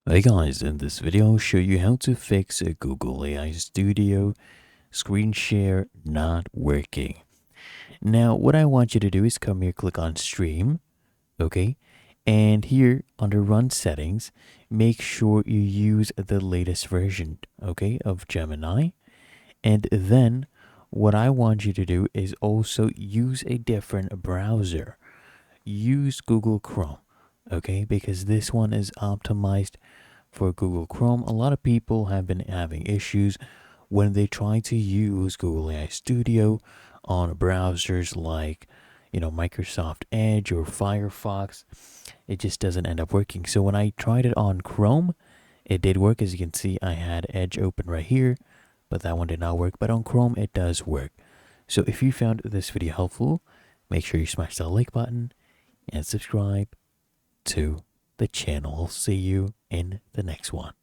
Hey guys, in this video I'll show you how to fix a Google AI Studio screen share not working. Now what I want you to do is come here, click on stream, okay? And here under run settings, make sure you use the latest version, okay, of Gemini. And then what I want you to do is also use a different browser. Use Google Chrome, okay? Because this one is optimized for Google Chrome. A lot of people have been having issues when they try to use Google AI Studio on browsers like, Microsoft Edge or Firefox. It just doesn't end up working. So when I tried it on Chrome, it did work. As you can see, I had Edge open right here, but that one did not work. But on Chrome, it does work. So if you found this video helpful, make sure you smash that like button and subscribe to the channel. I'll see you in the next one.